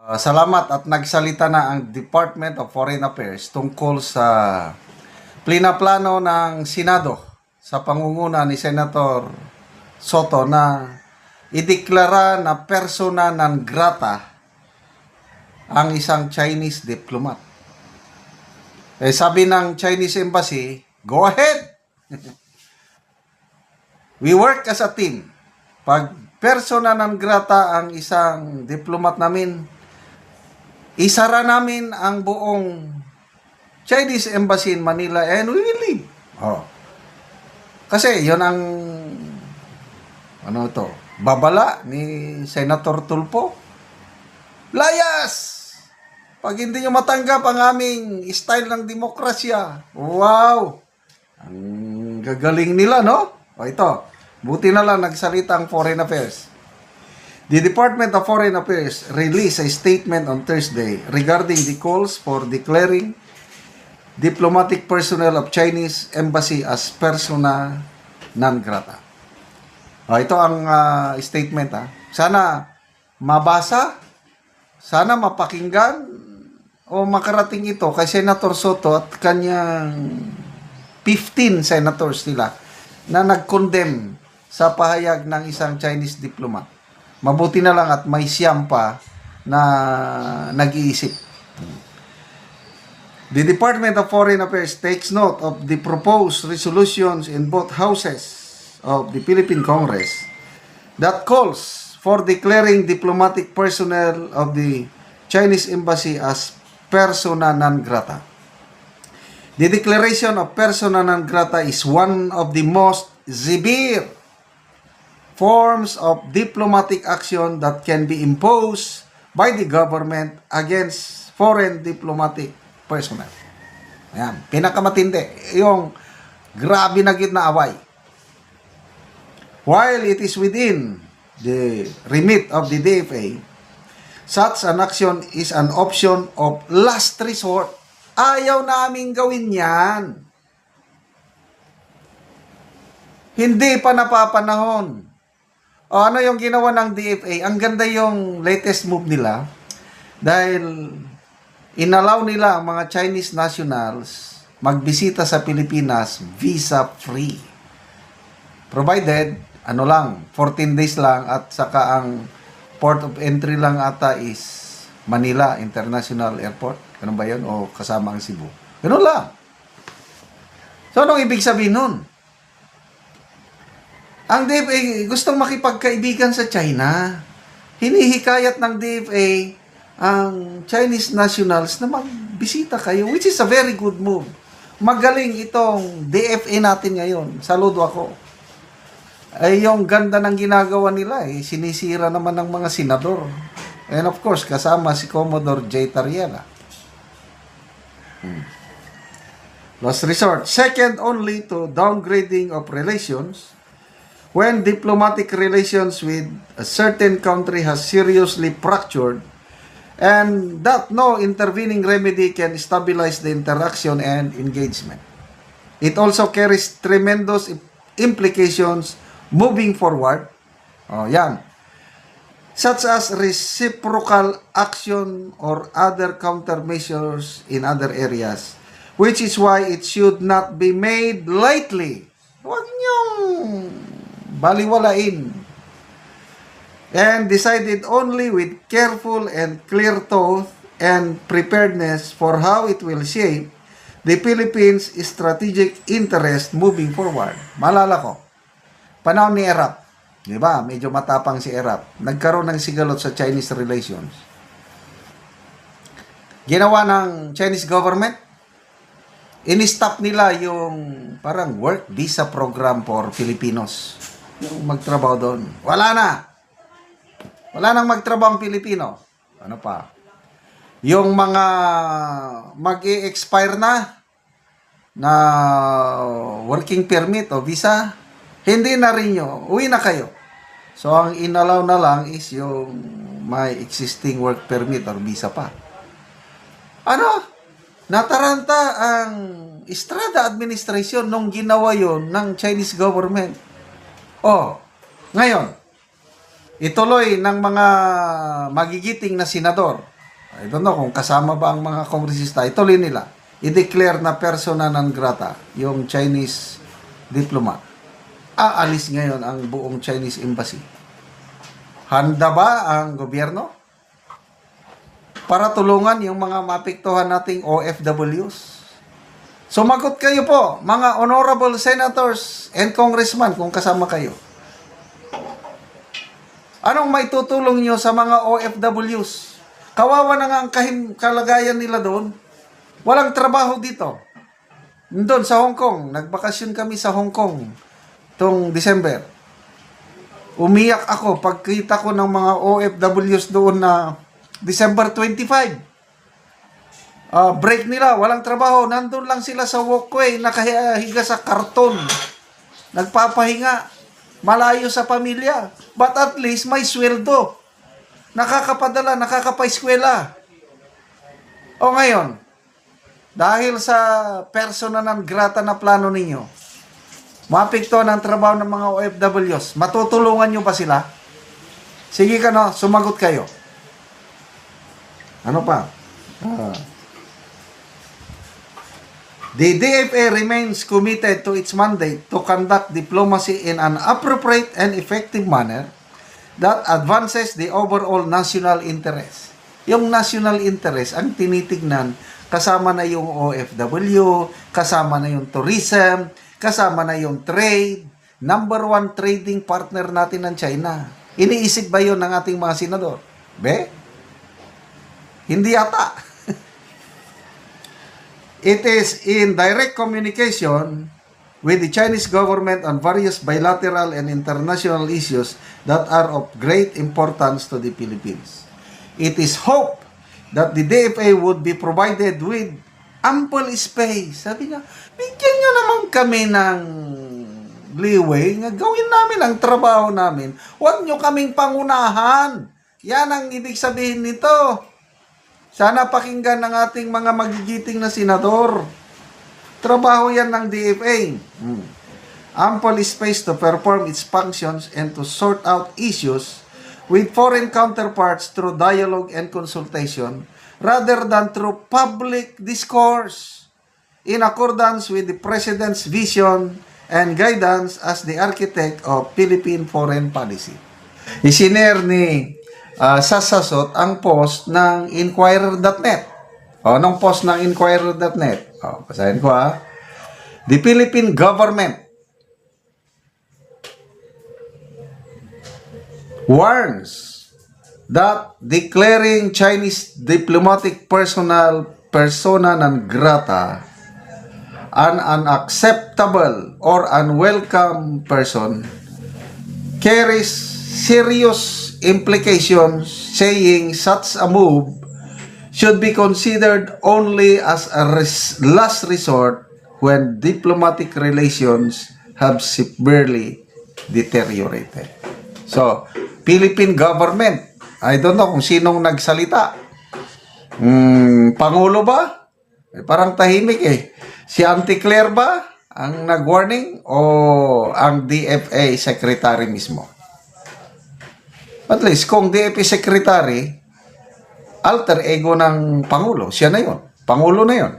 Salamat at nagsalita na ang Department of Foreign Affairs tungkol sa plano ng Senado sa pangunguna ni Senator Soto na ideklara na persona non grata ang isang Chinese diplomat. Sabi ng Chinese Embassy, go ahead! We work as a team. Pag persona non grata ang isang diplomat namin, isara namin ang buong Chinese Embassy in Manila and we will leave. Kasi yon ang babala ni Senator Tulfo. Layas! Pag hindi nyo matanggap ang aming style ng demokrasya, wow! Ang gagaling nila, no? Ito, buti na lang nagsalita ang Foreign Affairs. The Department of Foreign Affairs released a statement on Thursday regarding the calls for declaring diplomatic personnel of Chinese Embassy as persona non grata. Ito ang statement. Sana mabasa, sana mapakinggan o makarating ito kay Senator Soto at kanyang 15 senators nila na nag-condemn sa pahayag ng isang Chinese diplomat. Mabuti na lang at may siyam pa na nag-iisip. The Department of Foreign Affairs takes note of the proposed resolutions in both houses of the Philippine Congress that calls for declaring diplomatic personnel of the Chinese Embassy as persona non grata. The declaration of persona non grata is one of the most severe forms of diplomatic action that can be imposed by the government against foreign diplomatic personnel. Ayan, pinakamatindi. Yung grabe na gitna away. While it is within the remit of the DFA, such an action is an option of last resort. Ayaw naming gawin yan. Hindi pa napapanahon. Ano yung ginawa ng DFA? Ang ganda yung latest move nila dahil inalaw nila ang mga Chinese nationals magbisita sa Pilipinas visa-free. Provided, 14 days lang at saka ang port of entry lang ata is Manila International Airport. Ganun ba yun? O kasama ang Cebu? Ganun lang. So, anong ibig sabihin nun? Ang DFA gustong makipagkaibigan sa China. Hinihikayat ng DFA ang Chinese nationals na magbisita kayo, which is a very good move. Magaling itong DFA natin ngayon. Saludo ako. Ay yung ganda ng ginagawa nila, sinisira naman ng mga senador. And of course, kasama si Commodore J. Tariela. Last resort. Second only to downgrading of relations when diplomatic relations with a certain country has seriously fractured and that no intervening remedy can stabilize the interaction and engagement. It also carries tremendous implications moving forward. Yan. Such as reciprocal action or other countermeasures in other areas, which is why it should not be made lightly. Huwag niyong baliwalain. And decided only with careful and clear thought and preparedness for how it will shape the Philippines' strategic interest moving forward. Malala ko, panahon ni Erap, di ba? Medyo matapang si Erap. Nagkaroon ng sigalot sa Chinese relations. Ginawa ng Chinese government, in-stop nila yung parang work visa program for Filipinos. Yung magtrabaho doon. Wala na. Wala nang magtrabaho ang Pilipino. Ano pa? Yung mga mag-i-expire na working permit o visa, hindi na rin nyo. Uwi na kayo. So, ang inalaw na lang is yung may existing work permit or visa pa. Nataranta ang Estrada administration nung ginawa yon ng Chinese government. Ngayon, ituloy ng mga magigiting na senador I don't know kung kasama ba ang mga kongresista. Ituloy nila. I-declare na persona non grata yung Chinese diplomat. Aalis ngayon ang buong Chinese embassy. Handa ba ang gobyerno para tulungan yung mga mapiktuhan nating OFWs? Sumagot kayo po, mga honorable senators and congressman kung kasama kayo. Anong may tutulong nyo sa mga OFWs? Kawawa na nga ang kalagayan nila doon. Walang trabaho dito. Doon sa Hong Kong, nagbakasyon kami sa Hong Kong itong December. Umiyak ako pagkita ko ng mga OFWs doon na December 25. Break nila, walang trabaho. Nandun lang sila sa walkway, nakahiga sa karton. Nagpapahinga, malayo sa pamilya. But at least may sweldo. Nakakapadala, nakakapaeskwela. O ngayon, dahil sa persona non grata na plano ninyo, mapikto ng trabaho ng mga OFWs, matutulungan nyo ba sila? Sige ka no, sumagot kayo. Ano pa? The DFA remains committed to its mandate to conduct diplomacy in an appropriate and effective manner that advances the overall national interest. Yung national interest ang tinitignan, kasama na yung OFW, kasama na yung tourism, kasama na yung trade, number one trading partner natin ng China. Iniisip ba yun ng ating mga senador? Be? Hindi yata. It is in direct communication with the Chinese government on various bilateral and international issues that are of great importance to the Philippines. It is hoped that the DFA would be provided with ample space. Sabi niya, bigyan nyo naman kami ng leeway nga gawin namin ang trabaho namin. Huwag nyo kaming pangunahan. Yan ang ibig sabihin nito. Sana pakinggan ng ating mga magigiting na senador. Trabaho yan ng DFA. Ample space to perform its functions and to sort out issues with foreign counterparts through dialogue and consultation rather than through public discourse in accordance with the President's vision and guidance as the architect of Philippine foreign policy. Isinare ni Sasasot ang post ng Inquirer.net. Anong post ng Inquirer.net? Basahin ko The Philippine government warns that declaring Chinese diplomatic persona non grata an unacceptable or unwelcome person carries serious implications, saying such a move should be considered only as a last resort when diplomatic relations have severely deteriorated. So, Philippine government, I don't know kung sinong nagsalita. Pangulo ba? Parang tahimik eh. Si Auntie Claire ba ang nag-warning o ang DFA secretary mismo? At least, kung DFA secretary, alter ego ng Pangulo, siya na yon. Pangulo na yon.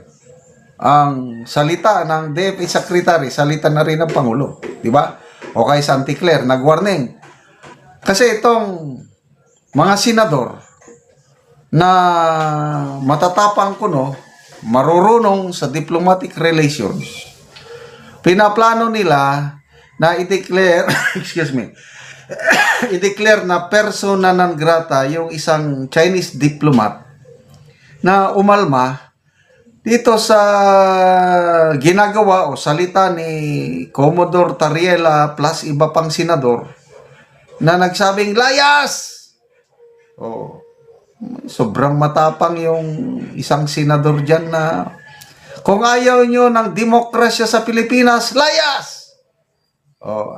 Ang salita ng DFA secretary, salita na rin ng Pangulo. Diba? O kay Auntie Claire, nag-warning. Kasi itong mga senador na matatapang kuno, marurunong sa diplomatic relations, pinaplano nila na i-declare, excuse me, i-declare na persona non grata yung isang Chinese diplomat na umalma dito sa ginagawa o salita ni Commodore Tariela plus iba pang senador na nagsabing layas! Sobrang matapang yung isang senador dyan na kung ayaw nyo ng demokrasya sa Pilipinas, layas!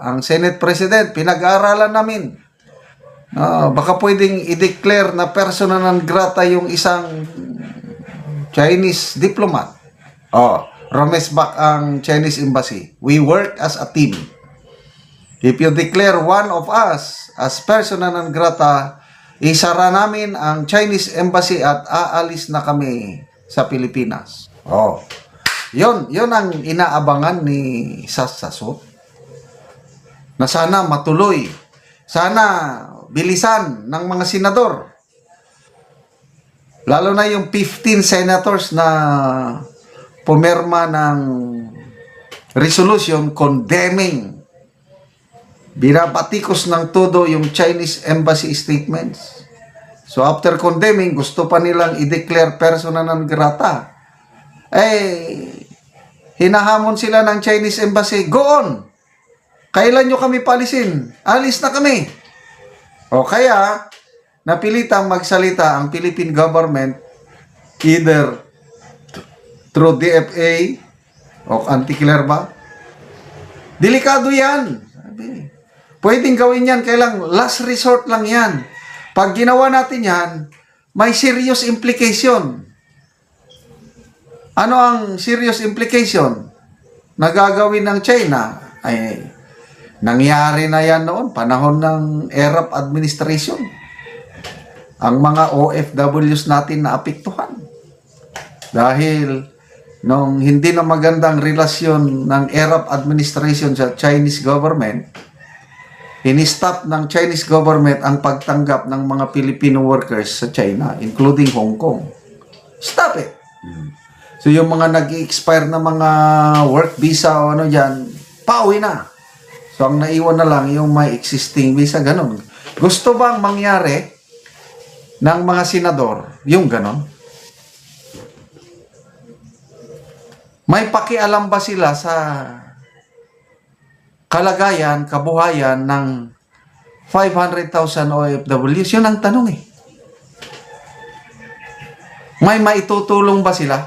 Ang Senate President, pinag-aaralan namin. Baka pwedeng i-declare na persona non grata yung isang Chinese diplomat. Romesbach ang Chinese Embassy. We work as a team. If you declare one of us as persona non grata, isara namin ang Chinese Embassy at aalis na kami sa Pilipinas. Oh, yun ang inaabangan ni Sassasot. Na sana matuloy. Sana bilisan ng mga senador. Lalo na yung 15 senators na pumirma ng resolution condemning, binabatikos ng todo yung Chinese Embassy statements. So after condemning, gusto pa nilang i-declare persona non grata. Hinahamon sila ng Chinese Embassy, go on! Kailan nyo kami palisin? Alis na kami! O kaya, napilitang magsalita ang Philippine government either through DFA o anti-clear ba? Delikado yan. Sabi. Pwedeng gawin yan, kailang last resort lang yan. Pag ginawa natin yan, may serious implication. Ano ang serious implication na gagawin ng China? Nangyari na yan noon, panahon ng ERAP administration. Ang mga OFWs natin na apektuhan. Dahil nung hindi na magandang relasyon ng ERAP administration sa Chinese government, in-stop ng Chinese government ang pagtanggap ng mga Filipino workers sa China, including Hong Kong. Stop it! So yung mga nag-expire na mga work visa o ano dyan, pauwi na. So ang naiwan na lang yung may existing visa, ganun. Gusto bang mangyari ng mga senador yung ganun? May pakialam ba sila sa kalagayan, kabuhayan ng 500,000 OFWs? Yun ang tanong eh. May maitutulong ba sila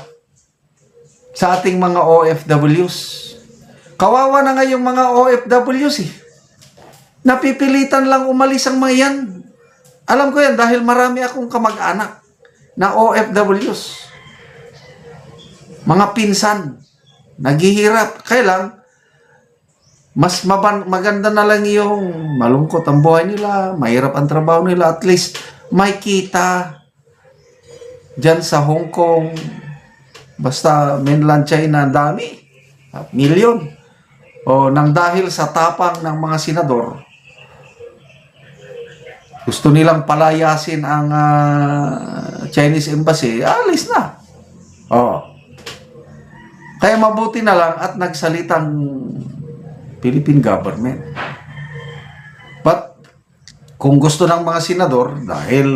sa ating mga OFWs? Kawawa na nga yung mga OFWs eh. Napipilitan lang umalis ang mga yan. Alam ko yan dahil marami akong kamag-anak na OFWs. Mga pinsan, naghihirap. Kailang, mas maganda na lang yung malungkot ang buhay nila, mahirap ang trabaho nila, at least may kita dyan sa Hong Kong, basta mainland China, dami, milyon. O nang dahil sa tapang ng mga senador, gusto nilang palayasin ang Chinese Embassy, alis na. Kaya mabuti na lang at nagsalitang Philippine government. But kung gusto ng mga senador, dahil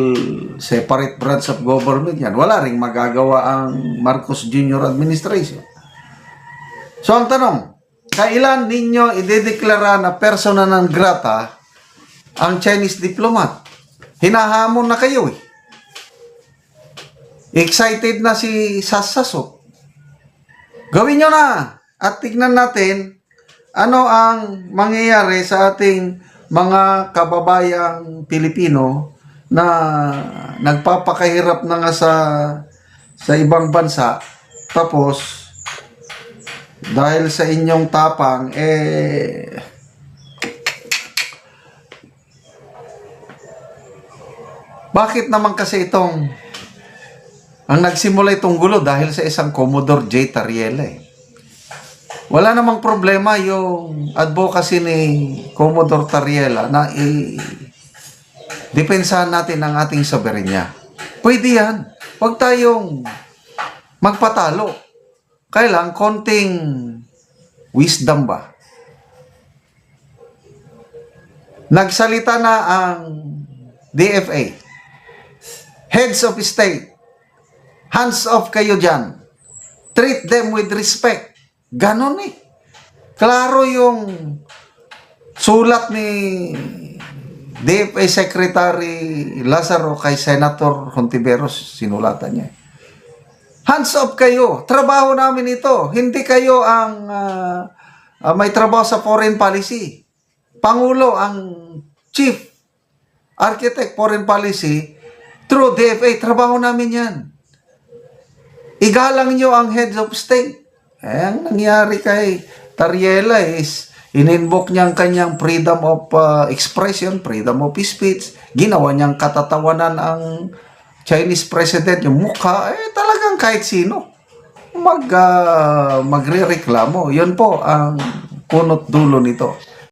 separate branch of government yan, wala ring magagawa ang Marcos Jr. administration. So ang tanong, kailan ninyo idedeklara na persona non grata ang Chinese diplomat? Hinahamon na kayo eh. Excited na si Sassasot. Gawin nyo na at tignan natin ano ang mangyayari sa ating mga kababayang Pilipino na nagpapakahirap na nga sa ibang bansa, tapos dahil sa inyong tapang bakit naman kasi ang nagsimula itong gulo dahil sa isang Commodore J. Tariela eh. Wala namang problema yung advocacy ni Commodore Tariela na depensahan natin ang ating soberenya. Pwede yan. Huwag tayong magpatalo. Kailang konting wisdom ba? Nagsalita na ang DFA. Heads of state. Hands off kayo dyan. Treat them with respect. Ganon eh. Klaro yung sulat ni DFA Secretary Lazaro kay Senator Hontiveros. Sinulatan niya. Hands off kayo. Trabaho namin ito. Hindi kayo ang may trabaho sa foreign policy. Pangulo ang chief architect foreign policy through DFA. Trabaho namin yan. Igalang nyo ang heads of state. Ang nangyari kay Tariela is In-invoke niya ang kanyang freedom of expression, freedom of speech. Ginawa niyang katatawanan ang Chinese president, yung mukha, talagang kahit sino magrereklamo. Yun po ang punot dulo nito.